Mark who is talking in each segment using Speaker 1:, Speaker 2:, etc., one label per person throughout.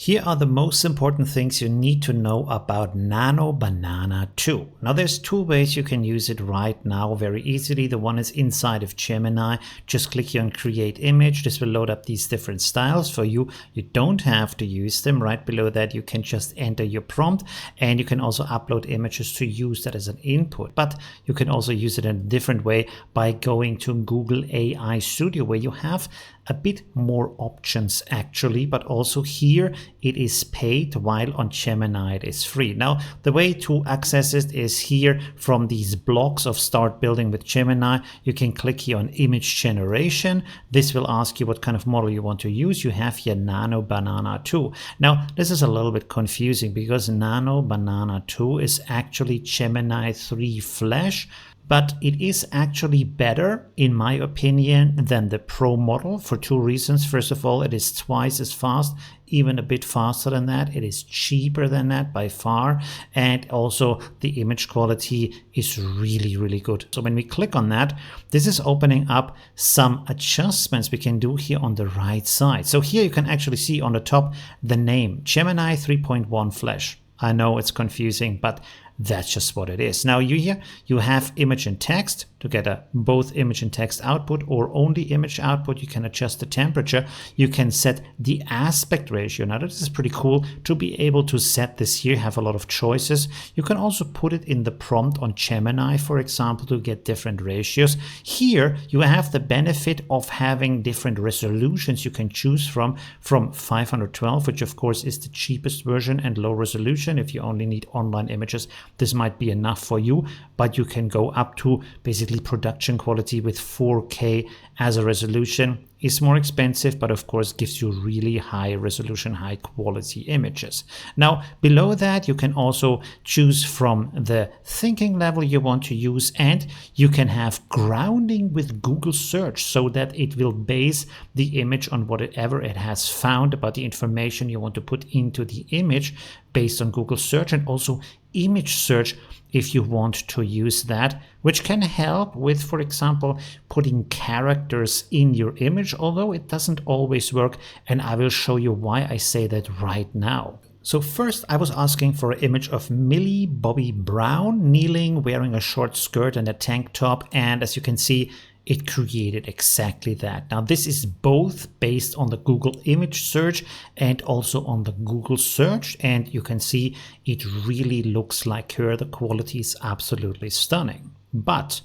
Speaker 1: Here are the most important things you need to know about Nano Banana 2. Now there's two ways you can use it right now very easily. The one is inside of Gemini. Just click here on create image. This will load up these different styles for you. You don't have to use them. Right below that you can just enter your prompt, and you can also upload images to use that as an input. But you can also use it in a different way by going to Google AI Studio, where you have a bit more options actually, but also here it is paid, while on Gemini it is free. Now the way to access it is here from these blocks of start building with Gemini. You can click here on image generation. This will ask you what kind of model you want to use. You have here Nano Banana 2. Now this is a little bit confusing because Nano Banana 2 is actually Gemini 3 Flash, but it is actually better, in my opinion, than the Pro model for two reasons. First of all, it is twice as fast, even a bit faster than that. It is cheaper than that by far. And also the image quality is really, really good. So when we click on that, this is opening up some adjustments we can do here on the right side. So here you can actually see on the top the name, Gemini 3.1 Flash. I know it's confusing, but that's just what it is. Now you have image and text to get both image and text output or only image output. You can adjust the temperature. You can set the aspect ratio. Now this is pretty cool to be able to set this here, have a lot of choices. You can also put it in the prompt on Gemini, for example, to get different ratios. Here you have the benefit of having different resolutions you can choose from 512, which of course is the cheapest version and low resolution. If you only need online images, this might be enough for you, but you can go up to basically production quality with 4K as a resolution. Is more expensive, but of course gives you really high resolution, high quality images. Now below that you can also choose from the thinking level you want to use, and you can have grounding with Google search so that it will base the image on whatever it has found about the information you want to put into the image based on Google search, and also image search if you want to use that, which can help with, for example, putting characters in your image, although it doesn't always work, and I will show you why I say that right now. So first I was asking for an image of Millie Bobby Brown kneeling, wearing a short skirt and a tank top, and as you can see, it created exactly that. Now this is both based on the Google image search and also on the Google search, and you can see it really looks like her. The quality is absolutely stunning. But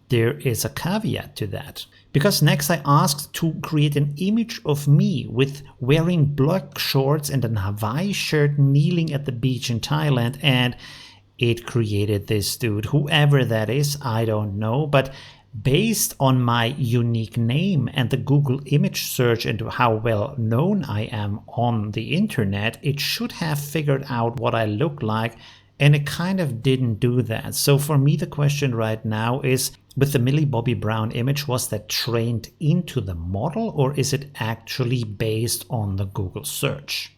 Speaker 1: there is a caveat to that, because next I asked to create an image of me with wearing black shorts and a Hawaii shirt kneeling at the beach in Thailand, and it created this dude. Whoever that is, I don't know, but based on my unique name and the Google image search and how well known I am on the internet, it should have figured out what I look like, and it kind of didn't do that. So for me, the question right now is, with the Millie Bobby Brown image, was that trained into the model, or is it actually based on the Google search?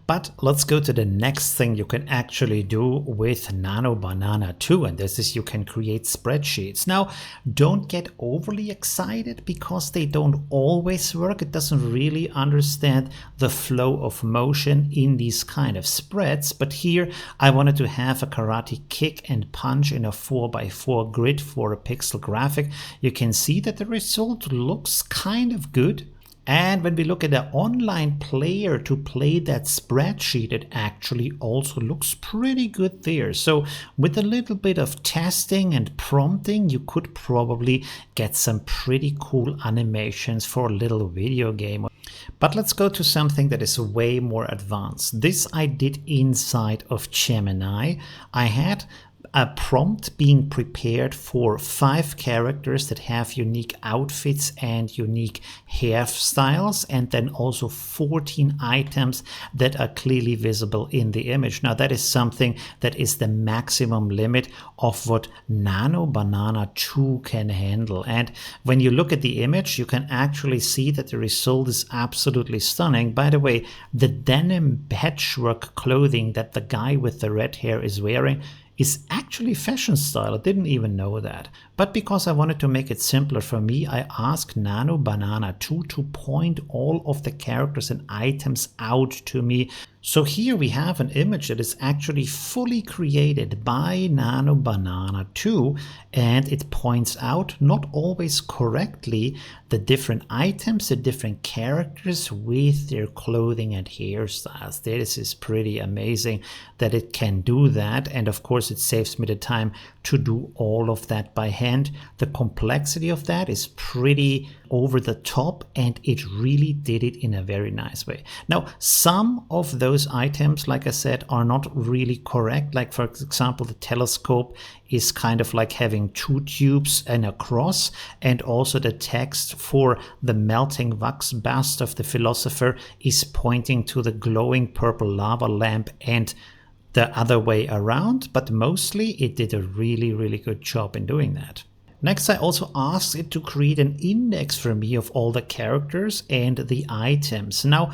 Speaker 1: But let's go to the next thing you can actually do with Nano Banana 2, and this is you can create spreadsheets. Now, don't get overly excited because they don't always work. It doesn't really understand the flow of motion in these kind of spreads, but here I wanted to have a karate kick and punch in a 4x4 grid for a pixel graphic. You can see that the result looks kind of good. And when we look at the online player to play that spreadsheet, it actually also looks pretty good there. So with a little bit of testing and prompting, you could probably get some pretty cool animations for a little video game. But let's go to something that is way more advanced. This I did inside of Gemini. I had a prompt being prepared for 5 characters that have unique outfits and unique hairstyles, and then also 14 items that are clearly visible in the image. Now that is something that is the maximum limit of what Nano Banana 2 can handle. And when you look at the image, you can actually see that the result is absolutely stunning. By the way, the denim patchwork clothing that the guy with the red hair is wearing is actually fashion style. I didn't even know that. But because I wanted to make it simpler for me, I asked Nano Banana 2 to point all of the characters and items out to me. So here we have an image that is actually fully created by Nano Banana 2, and it points out, not always correctly, the different items, the different characters with their clothing and hairstyles. This is pretty amazing that it can do that, and of course it saves me the time to do all of that by hand. The complexity of that is pretty over the top, and it really did it in a very nice way. Now, some of those items, like I said, are not really correct. Like for example, the telescope is kind of like having two tubes and a cross, and also the text for the melting wax bust of the philosopher is pointing to the glowing purple lava lamp and the other way around, but mostly it did a really good job in doing that. Next, I also asked it to create an index for me of all the characters and the items. Now,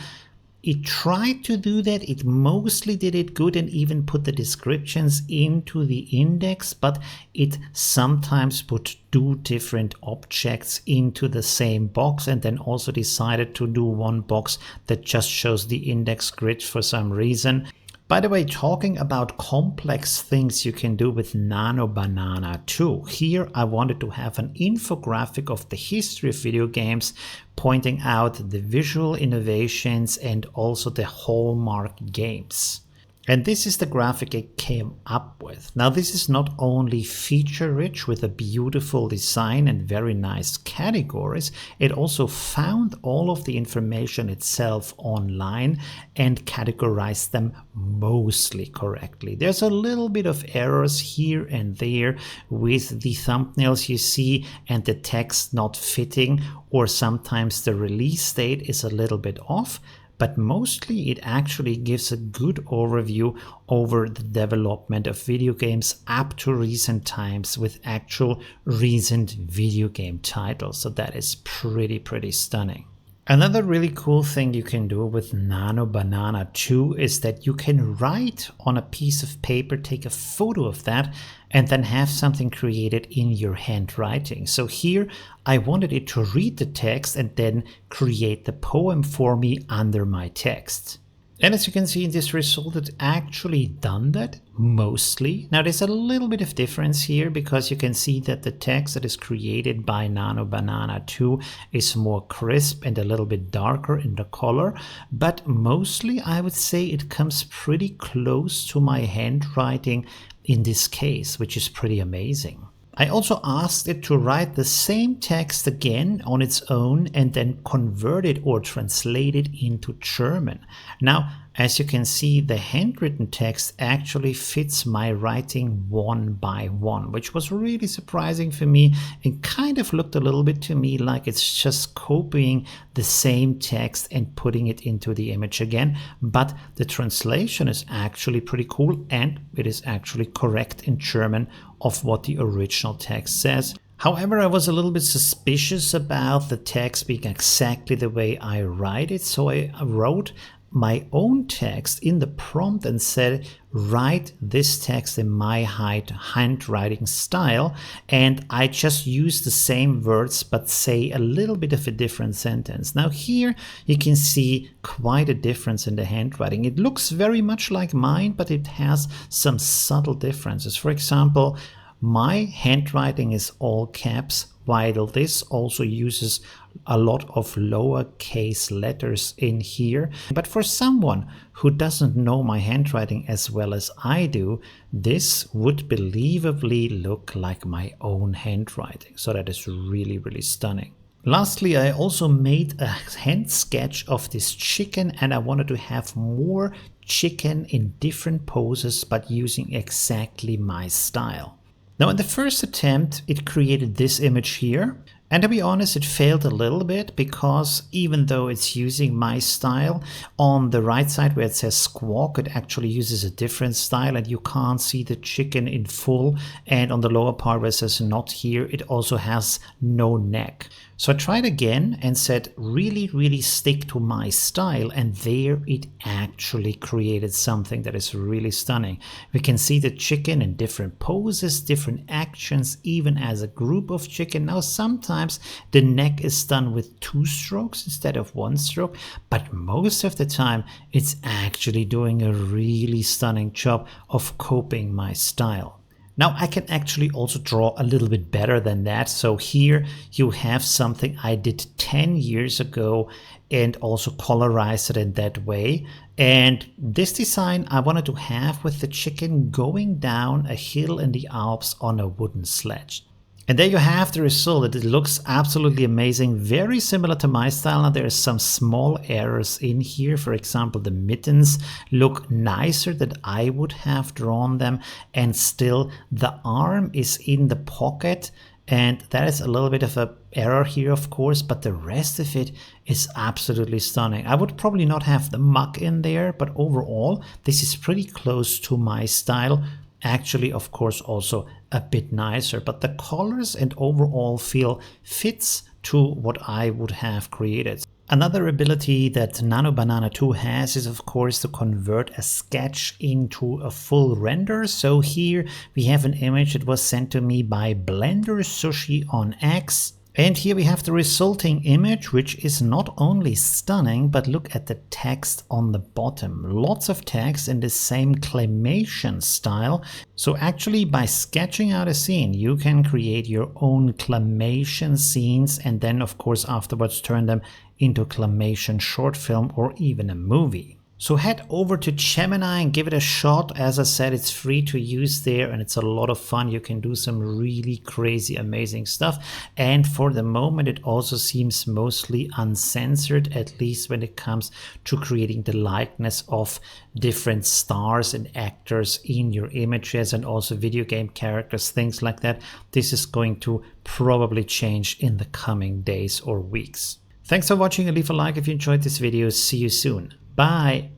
Speaker 1: it tried to do that. It mostly did it good and even put the descriptions into the index, but it sometimes put two different objects into the same box and then also decided to do one box that just shows the index grid for some reason. By the way, talking about complex things you can do with Nano Banana 2. Here I wanted to have an infographic of the history of video games, pointing out the visual innovations and also the hallmark games. And this is the graphic it came up with. Now, this is not only feature rich with a beautiful design and very nice categories, it also found all of the information itself online and categorized them mostly correctly. There's a little bit of errors here and there with the thumbnails you see and the text not fitting, or sometimes the release date is a little bit off. But mostly it actually gives a good overview over the development of video games up to recent times with actual recent video game titles. So that is pretty stunning. Another really cool thing you can do with Nano Banana 2 is that you can write on a piece of paper, take a photo of that, and then have something created in your handwriting. So here I wanted it to read the text and then create the poem for me under my text. And as you can see in this result, it's actually done that mostly. Now there's a little bit of difference here because you can see that the text that is created by Nano Banana 2 is more crisp and a little bit darker in the color. But mostly I would say it comes pretty close to my handwriting in this case, which is pretty amazing. I also asked it to write the same text again on its own and then convert it or translate it into German. Now, as you can see, the handwritten text actually fits my writing one by one, which was really surprising for me. It kind of looked a little bit to me like it's just copying the same text and putting it into the image again. But the translation is actually pretty cool, and it is actually correct in German of what the original text says. However, I was a little bit suspicious about the text being exactly the way I write it, so I wrote my own text in the prompt and said, write this text in my handwriting style, and I just use the same words but say a little bit of a different sentence. Now here you can see quite a difference in the handwriting. It looks very much like mine, but it has some subtle differences. For example, my handwriting is all caps, while this also uses a lot of lowercase letters in here. But for someone who doesn't know my handwriting as well as I do, this would believably look like my own handwriting. So that is really stunning. Lastly, I also made a hand sketch of this chicken, and I wanted to have more chicken in different poses but using exactly my style. Now in the first attempt it created this image here, and to be honest it failed a little bit because even though it's using my style, on the right side where it says squawk it actually uses a different style and you can't see the chicken in full, and on the lower part where it says not here it also has no neck. So I tried again and said really stick to my style, and there it actually created something that is really stunning. We can see the chicken in different poses, different actions, even as a group of chicken. Now sometimes the neck is done with 2 strokes instead of 1 stroke, but most of the time it's actually doing a really stunning job of copying my style. Now I can actually also draw a little bit better than that. So here you have something I did 10 years ago and also colorized it in that way. And this design I wanted to have with the chicken going down a hill in the Alps on a wooden sledge. And there you have the result. It looks absolutely amazing, very similar to my style. Now there are some small errors in here. For example, the mittens look nicer than I would have drawn them, and still the arm is in the pocket, and that is a little bit of an error here, of course, but the rest of it is absolutely stunning. I would probably not have the mug in there, but overall this is pretty close to my style. Actually, of course, also a bit nicer, but the colors and overall feel fits to what I would have created. Another ability that Nano Banana 2 has is, of course, to convert a sketch into a full render. So here we have an image that was sent to me by Blender Sushi on X. And here we have the resulting image, which is not only stunning, but look at the text on the bottom. Lots of text in the same claymation style. So actually by sketching out a scene, you can create your own claymation scenes and then of course afterwards turn them into claymation short film or even a movie. So head over to Gemini and give it a shot. As I said, it's free to use there and it's a lot of fun. You can do some really crazy, amazing stuff. And for the moment, it also seems mostly uncensored, at least when it comes to creating the likeness of different stars and actors in your images and also video game characters, things like that. This is going to probably change in the coming days or weeks. Thanks for watching and leave a like if you enjoyed this video. See you soon. Bye.